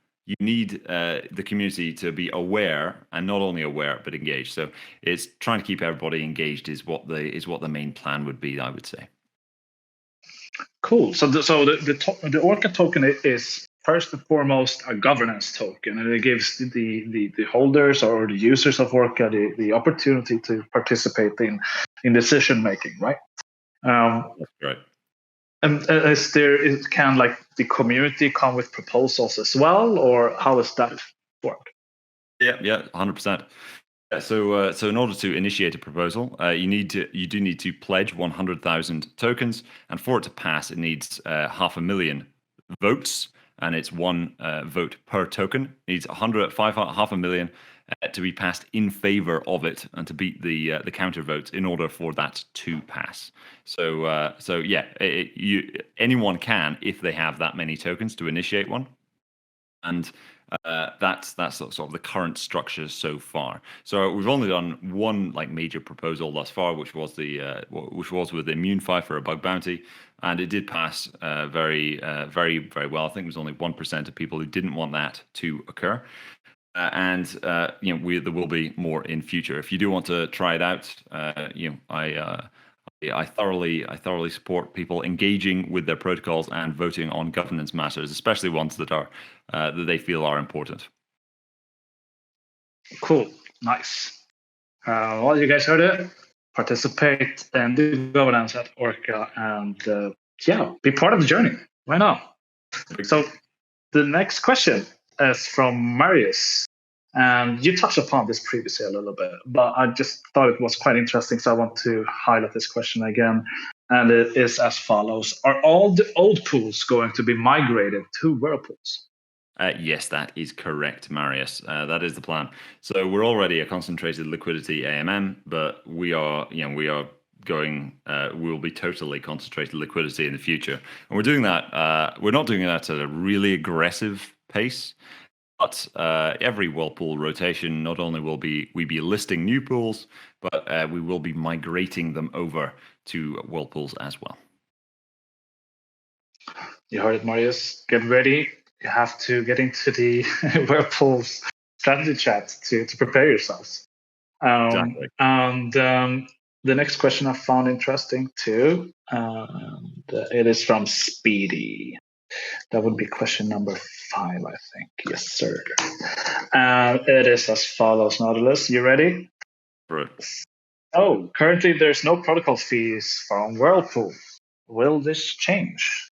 community to be aware, and not only aware but engaged. So it's trying to keep everybody engaged is what the main plan would be, I would say. Cool. So the Orca token is first and foremost a governance token, and it gives the holders or the users of Orca the opportunity to participate in decision making, right? That's right. And can like the community come with proposals as well, or how does that work? Yeah, 100%. So in order to initiate a proposal, you do need to pledge 100,000 tokens, and for it to pass, it needs 500,000 votes, and it's one vote per token. It needs 500,000 to be passed in favor of it, and to beat the counter votes in order for that to pass. So yeah, anyone can, if they have that many tokens, to initiate one, and that's sort of the current structure so far. So we've only done one like major proposal thus far, which was with ImmuneFi for a bug bounty, and it did pass very well. I think it was only 1% of people who didn't want that to occur. And there will be more in future. If you do want to try it out, I thoroughly support people engaging with their protocols and voting on governance matters, especially ones that they feel are important. Cool, nice. Well, you guys heard it. Participate and do governance at Orca, and be part of the journey. Why not? So the next question is from Marius. And you touched upon this previously a little bit, but I just thought it was quite interesting, so I want to highlight this question again. And it is as follows. Are all the old pools going to be migrated to Whirlpools? Yes, that is correct, Marius. That is the plan. So we're already a concentrated liquidity AMM, but we will be totally concentrated liquidity in the future. And we're doing that. We're not doing that at a really aggressive pace. But every Whirlpool rotation, not only will we be listing new pools, but we will be migrating them over to Whirlpools as well. You heard it, Marius. Get ready. You have to get into the Whirlpools strategy chat to prepare yourselves. Exactly. And the next question I found interesting too. It is from Speedy. That would be question number 5, I think. Yes, sir. It is as follows, Nautilus. You ready? Right. Oh, currently there's no protocol fees from Whirlpool. Will this change?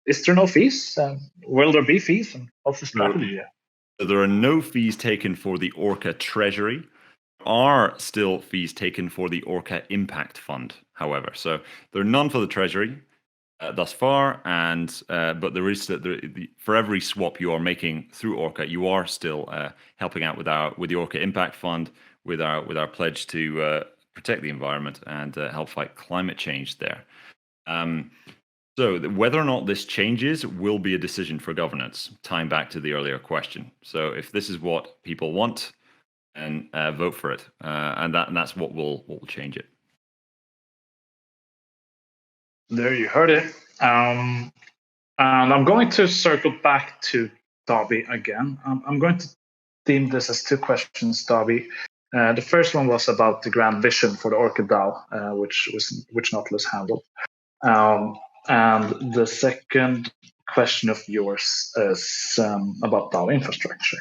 Is there no fees? Will there be fees? And what's the strategy? So there are no fees taken for the Orca Treasury. There are still fees taken for the Orca Impact Fund, however. So there are none for the Treasury thus far, but there is for every swap you are making through Orca, you are still helping out with the Orca Impact Fund, with our pledge to protect the environment and help fight climate change there. So whether or not this changes will be a decision for governance, tying back to the earlier question. So if this is what people want, and vote for it, and that's what will change it. There you heard it. And I'm going to circle back to Darby again. I'm going to theme this as 2 questions, Darby. The first one was about the grand vision for the Orca DAO, which Nautilus handled. And the second question of yours is about DAO infrastructure.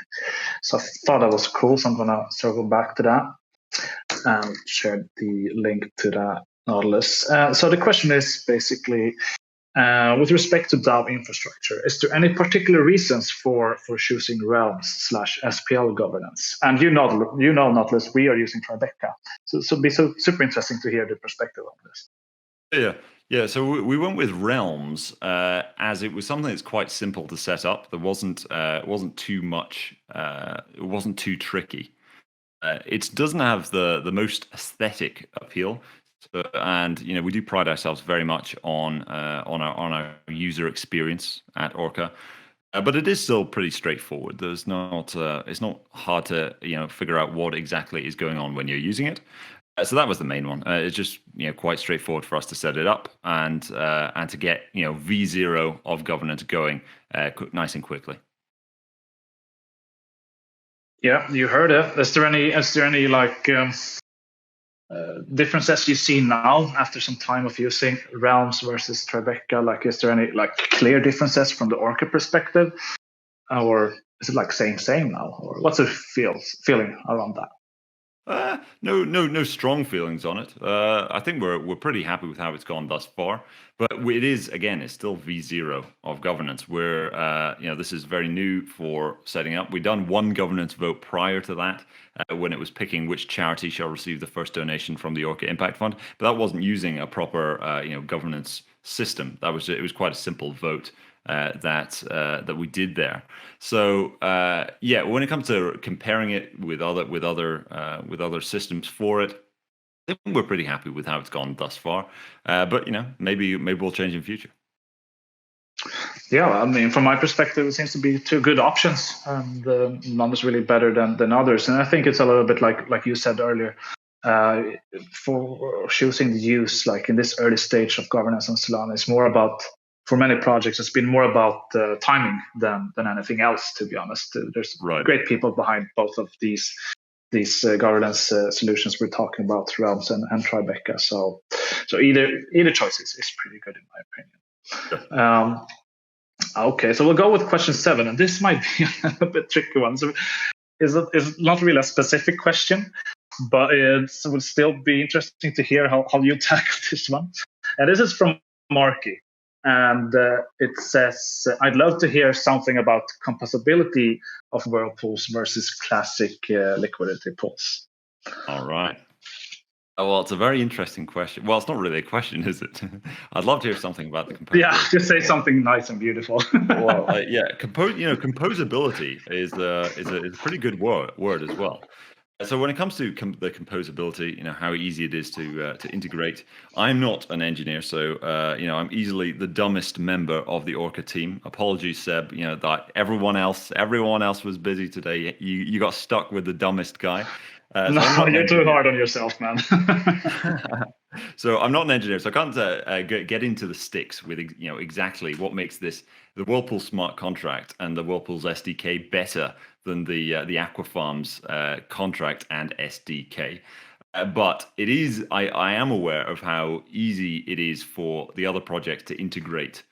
So I thought that was cool, so I'm going to circle back to that and share the link to that, Nautilus. So the question is basically, with respect to DAO infrastructure, is there any particular reasons for choosing Realms/SPL governance? And you know, Nautilus, we are using Tribeca. So it'd be super interesting to hear the perspective on this. Yeah, yeah. So we went with Realms as it was something that's quite simple to set up. There wasn't it wasn't too much. It wasn't too tricky. It doesn't have the most aesthetic appeal, so, and we do pride ourselves very much on our user experience at Orca. But it is still pretty straightforward. There's not it's not hard to figure out what exactly is going on when you're using it. So that was the main one. It's just quite straightforward for us to set it up and to get V0 of governance going nice and quickly. Yeah, you heard it. Is there any like differences you see now after some time of using Realms versus Tribeca? Like, is there any like clear differences from the Orca perspective, or is it like same now, or what's the feeling around that? No strong feelings on it. I think we're pretty happy with how it's gone thus far. But it is again, it's still V0 of governance. Where this is very new for setting up. We've done one governance vote prior to that when it was picking which charity shall receive the first donation from the Orca Impact Fund. But that wasn't using a proper governance system. It was quite a simple vote that we did there. So yeah, when it comes to comparing it with other systems for it, I think we're pretty happy with how it's gone thus far. But maybe we'll change in future. Yeah, I mean, from my perspective, it seems to be two good options, and none is really better than others. And I think it's a little bit like you said earlier, for choosing the use like in this early stage of governance on Solana. It's more about, for many projects, it's been more about timing than anything else. To be honest, there's Right. great people behind both of these governance solutions we're talking about, Realms and Tribeca. So either choice is pretty good in my opinion. Okay, so we'll go with question 7, and this might be a bit tricky one. So it's not really a specific question, but it would still be interesting to hear how you tackle this one. And this is from Marky. And it says, I'd love to hear something about composability of whirlpools versus classic liquidity pools. All right. Oh, well, it's a very interesting question. Well, it's not really a question, is it? I'd love to hear something about the composability. Yeah, just say something nice and beautiful. Well, yeah, composability is a pretty good word as well. So when it comes to the composability, how easy it is to integrate. I'm not an engineer, so I'm easily the dumbest member of the Orca team. Apologies, Seb. That everyone else was busy today. You got stuck with the dumbest guy. No, you're too hard on yourself, man. So I'm not an engineer, so I can't get into the sticks with exactly what makes the Whirlpool smart contract and the Whirlpool's SDK better than the Aquafarm's contract and SDK. But it is. I am aware of how easy it is for the other projects to integrate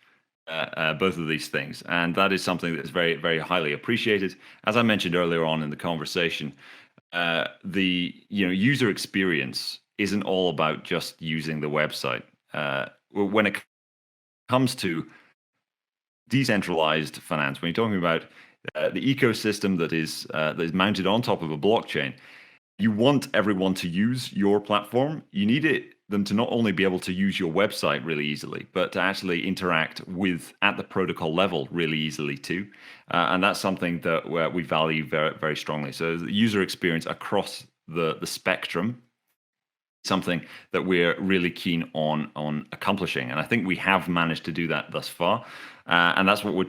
both of these things, and that is something that is very, very highly appreciated. As I mentioned earlier on in the conversation, the user experience isn't all about just using the website. When it comes to decentralized finance, when you're talking about the ecosystem that is mounted on top of a blockchain, you want everyone to use your platform. You need them to not only be able to use your website really easily, but to actually interact at the protocol level really easily too. And that's something that we value very, very strongly. So the user experience across the spectrum, something that we're really keen on accomplishing. And I think we have managed to do that thus far. And that's what we're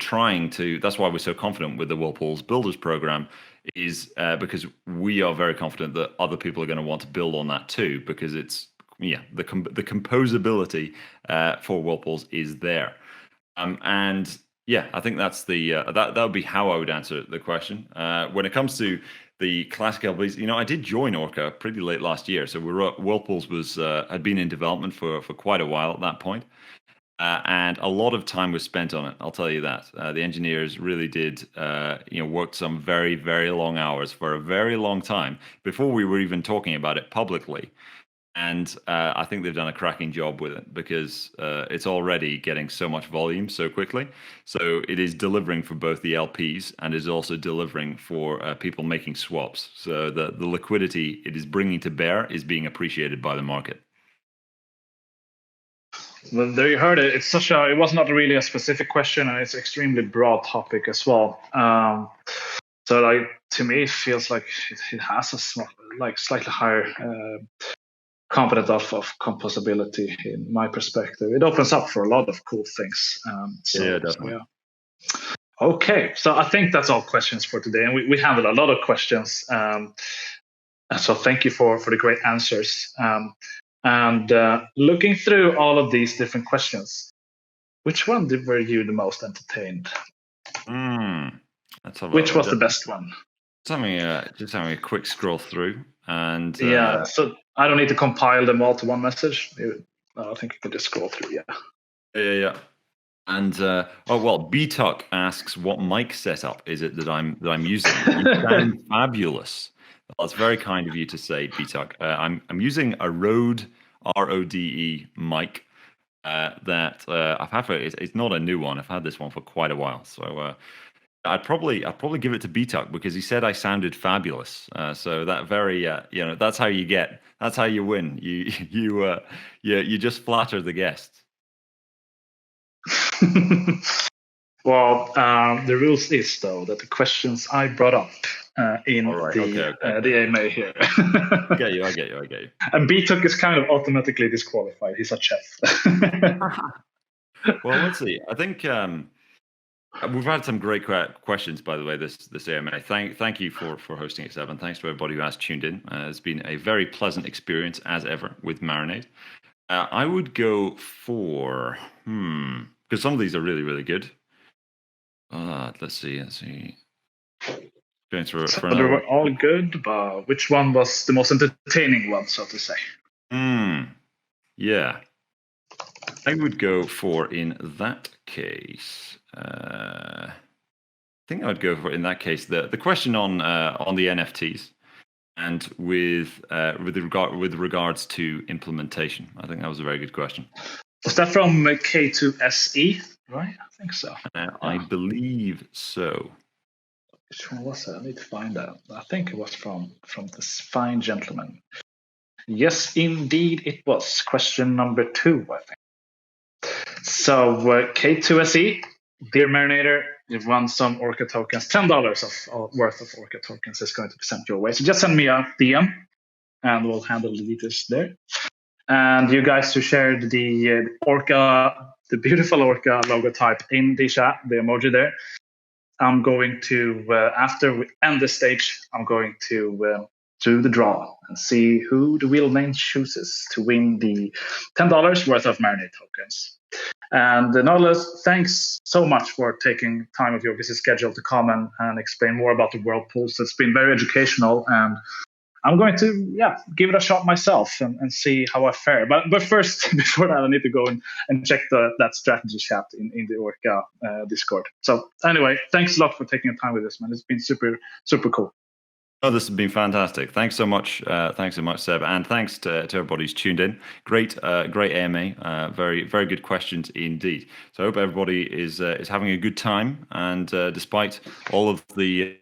that's why we're so confident with the Whirlpools Builders Program, is because we are very confident that other people are going to want to build on that too, because it's, the composability for Whirlpools is there. And yeah, I think that's that would be how I would answer the question. When it comes to the classic LPs, I did join Orca pretty late last year, so Whirlpools had been in development for quite a while at that point. And a lot of time was spent on it. I'll tell you that. The engineers really did, worked some very, very long hours for a very long time before we were even talking about it publicly. And I think they've done a cracking job with it, because it's already getting so much volume so quickly. So it is delivering for both the LPs and is also delivering for people making swaps. So the liquidity it is bringing to bear is being appreciated by the market. Well, there you heard it. It was not really a specific question, and it's extremely broad topic as well. So like to me, it feels like it has a slightly higher component of composability in my perspective. It opens up for a lot of cool things. Yeah, definitely. Okay, so I think that's all questions for today, and we handled a lot of questions. So thank you for the great answers. And looking through all of these different questions, which one were you the most entertained? Which was the best one? Just having a quick scroll through, and yeah. So I don't need to compile them all to one message. I think you can just scroll through. Yeah. And BTuck asks, what mic setup is it that I'm using? You sound fabulous. Well, it's very kind of you to say, BTuck. I'm using a Rode RODE mic that I've had for. It's not a new one. I've had this one for quite a while. So I'd probably give it to BTuck because he said I sounded fabulous. So that very that's how you win. You just flatter the guests. Well, the rules is though that the questions I brought up in the AMA here. I get you. And BTuck is kind of automatically disqualified. He's a chef. Well, let's see. I think we've had some great questions, by the way, this AMA. Thank you for hosting it, Seb, and thanks to everybody who has tuned in. It's been a very pleasant experience, as ever, with Marinade. I would go for, because some of these are really, really good. Let's see. Going through it for they were all good, but which one was the most entertaining one, so to say? Yeah. I would go for, in that case, I think I would go for, in that case, the question on the NFTs and with regards to implementation. I think that was a very good question. Was that from K2SE? Right, I think so. I believe so. Which one was it? I need to find out. I think it was from this fine gentleman. Yes, indeed, it was question number 2, I think. So K2SE, dear Marinator, you've won some Orca tokens. $10 worth of Orca tokens is going to be sent your way. So just send me a DM, and we'll handle the details there. And you guys who shared the Orca, the beautiful Orca logotype in the chat, the emoji there, I'm going to, after we end the stage, I'm going to do the draw and see who the wheel name chooses to win the $10 worth of Marinade tokens. And Nautilus, thanks so much for taking time of your busy schedule to come and explain more about the Whirlpools. It's been very educational, and I'm going to give it a shot myself and see how I fare. But first, before that, I need to go and check that strategy chat in the Orca Discord. So anyway, thanks a lot for taking the time with this, man. It's been super, super cool. Oh, this has been fantastic. Thanks so much. Thanks so much, Seb. And thanks to everybody who's tuned in. Great AMA. Very, very good questions indeed. So I hope everybody is having a good time. And despite all of the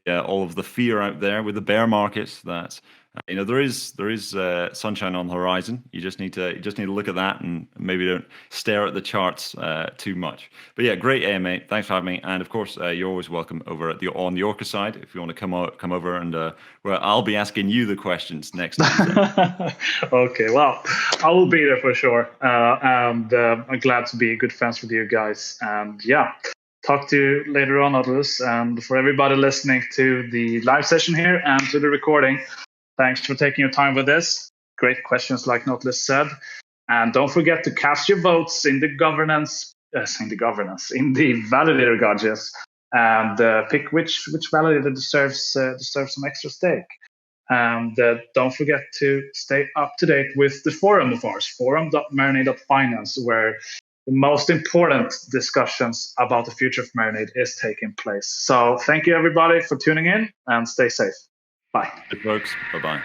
fear out there with the bear market, that there is sunshine on the horizon. You just need to look at that and maybe don't stare at the charts too much. But yeah, great AMA. Thanks for having me. And of course, you're always welcome over on the Orca side if you want to come over and I'll be asking you the questions next time. Okay, well, I will be there for sure. And I'm glad to be good friends with you guys. And talk to you later on, Nautilus. And for everybody listening to the live session here and to the recording, thanks for taking your time with this. Great questions, like Nautilus said. And don't forget to cast your votes in the validator gauges, and pick which validator deserves some extra stake. And don't forget to stay up to date with the forum of ours, forum.marinade.finance, where the most important discussions about the future of Marinade is taking place. So thank you, everybody, for tuning in, and stay safe. Bye. Good folks. Bye-bye.